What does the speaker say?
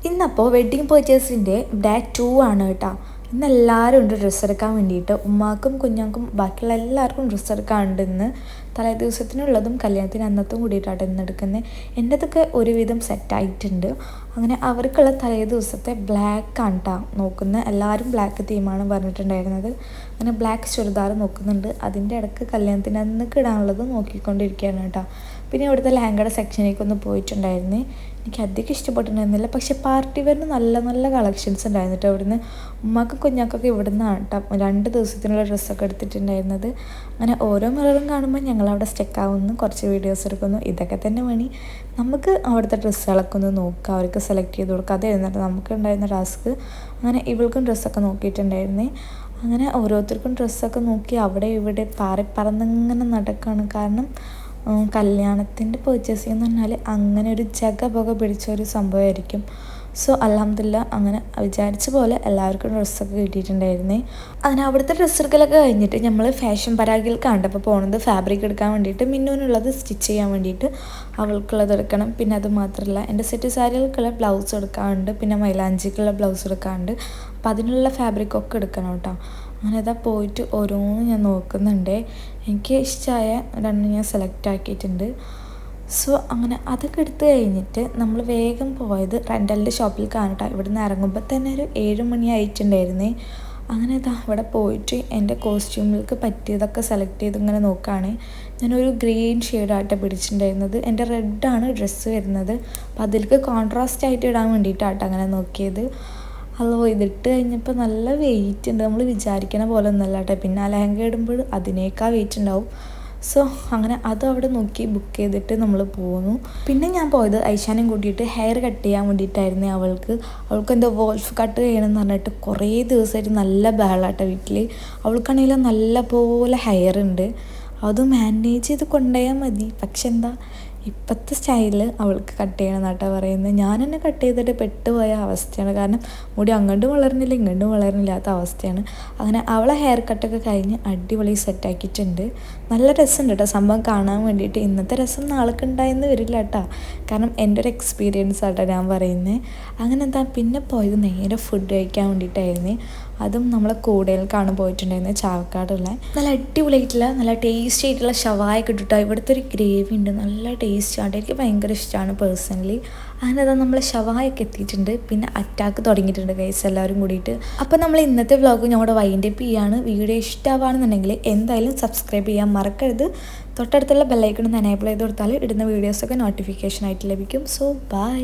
ഇന്നപ്പോൾ wedding പർച്ചേസിൻ്റെ day 2 ആണ് കേട്ടോ. ഇന്ന് എല്ലാവരും ഉണ്ട് ഡ്രസ്സ് എടുക്കാൻ വേണ്ടിയിട്ട്. ഉമ്മാക്കും കുഞ്ഞാക്കും ബാക്കിയുള്ള എല്ലാവർക്കും ഡ്രസ്സ് എടുക്കാനുണ്ട് ഇന്ന്. തലേ ദിവസത്തിനുള്ളതും കല്യാണത്തിന് അന്നത്തും കൂടിയിട്ടാണ് ഇന്ന് എടുക്കുന്നത്. എൻ്റെതൊക്കെ ഒരുവിധം സെറ്റായിട്ടുണ്ട്. അങ്ങനെ അവർക്കുള്ള തലേ ദിവസത്തെ ബ്ലാക്ക് ആണ് കേട്ടോ നോക്കുന്നത്. എല്ലാവരും ബ്ലാക്ക് തീമാണ് പറഞ്ഞിട്ടുണ്ടായിരുന്നത്. അങ്ങനെ ബ്ലാക്ക് ചുരിദാർ നോക്കുന്നുണ്ട്. അതിൻ്റെ ഇടയ്ക്ക് കല്യാണത്തിന് അന്നൊക്കെ ഇടാനുള്ളത് നോക്കിക്കൊണ്ടിരിക്കുകയാണ് കേട്ടോ. പിന്നെ ഇവിടുത്തെ ലെഹങ്കയുടെ സെക്ഷനിലേക്ക് ഒന്ന് പോയിട്ടുണ്ടായിരുന്നു. എനിക്ക് അധികം ഇഷ്ടപ്പെട്ടിട്ടുണ്ടായിരുന്നില്ല, പക്ഷെ പാർട്ടി വെയറിന് നല്ല നല്ല കളക്ഷൻസ് ഉണ്ടായിരുന്നു കേട്ടോ. ഇവിടുന്ന് ഉമ്മാക്കും കുഞ്ഞാക്കൊക്കെ ഇവിടെ നിന്നാണ് കേട്ടോ 2 ദിവസത്തിനുള്ള ഡ്രസ്സൊക്കെ എടുത്തിട്ടുണ്ടായിരുന്നത്. അങ്ങനെ ഓരോ മിററും കാണുമ്പോൾ ഞങ്ങളവിടെ സ്റ്റെക്കാവുന്നു, കുറച്ച് വീഡിയോസ് എടുക്കുന്നു. ഇതൊക്കെ തന്നെ പണി. നമുക്ക് അവിടുത്തെ ഡ്രസ്സുകളൊക്കെ ഒന്ന് നോക്കുക, അവർക്ക് സെലക്ട് ചെയ്ത് കൊടുക്കുക, അതായിരുന്നു നമുക്ക് ഉണ്ടായിരുന്ന ടാസ്ക്. അങ്ങനെ ഇവൾക്കും ഡ്രസ്സൊക്കെ നോക്കിയിട്ടുണ്ടായിരുന്നേ. അങ്ങനെ ഓരോരുത്തർക്കും ഡ്രസ്സൊക്കെ നോക്കി അവിടെ ഇവിടെ പറന്നിങ്ങനെ നടക്കുകയാണ്. കാരണം കല്യാണത്തിൻ്റെ പർച്ചേസിംഗ് എന്ന് പറഞ്ഞാൽ അങ്ങനെ ഒരു ജഗപൊക പിടിച്ച ഒരു സംഭവമായിരിക്കും. സോ അൽഹംദുലില്ലാ അങ്ങനെ വിചാരിച്ച പോലെ എല്ലാവർക്കും ഡ്രസ്സൊക്കെ കിട്ടിയിട്ടുണ്ടായിരുന്നേ. അങ്ങനെ അവിടുത്തെ ഡ്രസ്സ് എടുക്കലൊക്കെ കഴിഞ്ഞിട്ട് നമ്മൾ ഫാഷൻ പരാഗിൽക്കാണ് ഇപ്പോൾ പോകുന്നത്. ഫാബ്രിക് എടുക്കാൻ വേണ്ടിയിട്ട്, മിന്നുവിനുള്ളത് സ്റ്റിച്ച് ചെയ്യാൻ വേണ്ടിയിട്ട് അവൾക്കുള്ളത് എടുക്കണം. പിന്നെ അത് മാത്രമല്ല എൻ്റെ സെറ്റ് സാരികൾക്കുള്ള ബ്ലൗസ് എടുക്കാറുണ്ട്, പിന്നെ മൈലാഞ്ചിക്കുള്ള ബ്ലൗസ് എടുക്കാറുണ്ട്. അപ്പോൾ അതിനുള്ള ഫാബ്രിക്കൊക്കെ എടുക്കണം കേട്ടോ. അങ്ങനെ ഇതാ പോയിട്ട് ഓരോന്നും ഞാൻ നോക്കുന്നുണ്ട്. എനിക്ക് ഇഷ്ടമായ 2 ഞാൻ സെലക്ട് ആക്കിയിട്ടുണ്ട്. സോ അങ്ങനെ അതൊക്കെ എടുത്ത് കഴിഞ്ഞിട്ട് നമ്മൾ വേഗം പോയത് റെൻ്റലിൻ്റെ ഷോപ്പിൽ കാണട്ടെ. ഇവിടെ നിന്ന് ഇറങ്ങുമ്പോൾ തന്നെ ഒരു 7 മണി ആയിട്ടുണ്ടായിരുന്നേ. അങ്ങനെ ഇതാ ഇവിടെ പോയിട്ട് എൻ്റെ കോസ്റ്റ്യൂമിലേക്ക് പറ്റിയതൊക്കെ സെലക്ട് ചെയ്ത് ഇങ്ങനെ നോക്കുകയാണ്. ഞാനൊരു ഗ്രീൻ ഷെയ്ഡായിട്ട് പിടിച്ചിട്ടുണ്ടായിരുന്നത്. എൻ്റെ റെഡാണ് ഡ്രസ്സ് വരുന്നത്. അപ്പോൾ അതിലേക്ക് കോൺട്രാസ്റ്റ് ആയിട്ട് ഇടാൻ വേണ്ടിയിട്ടാട്ടോ അങ്ങനെ നോക്കിയത്. ഹലോ, ഇതിട്ട് കഴിഞ്ഞപ്പോൾ നല്ല വെയിറ്റ് ഉണ്ട്. നമ്മൾ വിചാരിക്കണ പോലെ ഒന്നല്ല കേട്ടോ. പിന്നെ ആ ലെഹങ്ക ഇടുമ്പോൾ അതിനേക്കാൾ വെയിറ്റ് ഉണ്ടാവും. സോ അങ്ങനെ അത് അവിടെ നോക്കി ബുക്ക് ചെയ്തിട്ട് നമ്മൾ പോന്നു. പിന്നെ ഞാൻ പോയത് ഐശാനെയും കൂട്ടിയിട്ട് ഹെയർ കട്ട് ചെയ്യാൻ വേണ്ടിയിട്ടായിരുന്നു. അവൾക്ക് എന്തോ വോൾഫ് കട്ട് ചെയ്യണമെന്ന് പറഞ്ഞിട്ട് കുറേ ദിവസമായിട്ട് നല്ല ബഹളാട്ടോ വീട്ടിൽ. അവൾക്കാണെങ്കിലും നല്ല പോലെ ഹെയർ ഉണ്ട്. അത് മാനേജ് ചെയ്ത് കൊണ്ടുപോയാൽ മതി. പക്ഷെ എന്താ ഇപ്പോഴത്തെ സ്റ്റൈലിൽ അവൾക്ക് കട്ട് ചെയ്യണം എന്നാട്ടോ പറയുന്നത്. ഞാൻ തന്നെ കട്ട് ചെയ്തിട്ട് പെട്ടുപോയ അവസ്ഥയാണ്. കാരണം മുടി അങ്ങോട്ടും വളർന്നില്ല ഇങ്ങോട്ടും വളർന്നില്ലാത്ത അവസ്ഥയാണ്. അങ്ങനെ അവളെ ഹെയർ കട്ടൊക്കെ കഴിഞ്ഞ് അടിപൊളി സെറ്റാക്കിയിട്ടുണ്ട്. നല്ല രസമുണ്ട് കേട്ടോ സംഭവം കാണാൻ വേണ്ടിയിട്ട്. ഇന്നത്തെ രസം നാളേക്ക് ഉണ്ടായെന്ന് വരില്ല കേട്ടോ. കാരണം എൻ്റെ ഒരു എക്സ്പീരിയൻസ് ആട്ടോ ഞാൻ പറയുന്നത്. അങ്ങനെ എന്താ പിന്നെ പോയത് നേരെ ഫുഡ് കഴിക്കാൻ വേണ്ടിയിട്ടായിരുന്നു. അതും നമ്മളെ കൂടയിലേക്കാണ് പോയിട്ടുണ്ടായിരുന്നത്, ചാവക്കാടുള്ള. നല്ല അടിപൊളിയായിട്ടുള്ള നല്ല ടേസ്റ്റി ആയിട്ടുള്ള ഷവായ കിട്ടുട്ടോ. ഇവിടുത്തെ ഒരു ഗ്രേവി ഉണ്ട്, നല്ല ടേസ്റ്റാണ്. എനിക്ക് ഭയങ്കര ഇഷ്ടമാണ് പേഴ്സണലി. അങ്ങനെ അതാ നമ്മൾ ഷവായൊക്കെ എത്തിയിട്ടുണ്ട്. പിന്നെ അറ്റാക്ക് തുടങ്ങിയിട്ടുണ്ട് ഗൈസ് എല്ലാവരും കൂടിയിട്ട്. അപ്പോൾ നമ്മൾ ഇന്നത്തെ വ്ളോഗ് ഞങ്ങളുടെ വൈൻഡപ്പ് ചെയ്യാണ്. വീഡിയോ ഇഷ്ടമാണെന്നുണ്ടെങ്കിൽ എന്തായാലും സബ്സ്ക്രൈബ് ചെയ്യാൻ മറക്കരുത്. തൊട്ടടുത്തുള്ള ബെല്ലൈക്കൺ ഒന്ന് എനേബിൾ ചെയ്ത് കൊടുത്താൽ ഇടുന്ന വീഡിയോസൊക്കെ നോട്ടിഫിക്കേഷൻ ആയിട്ട് ലഭിക്കും. So by.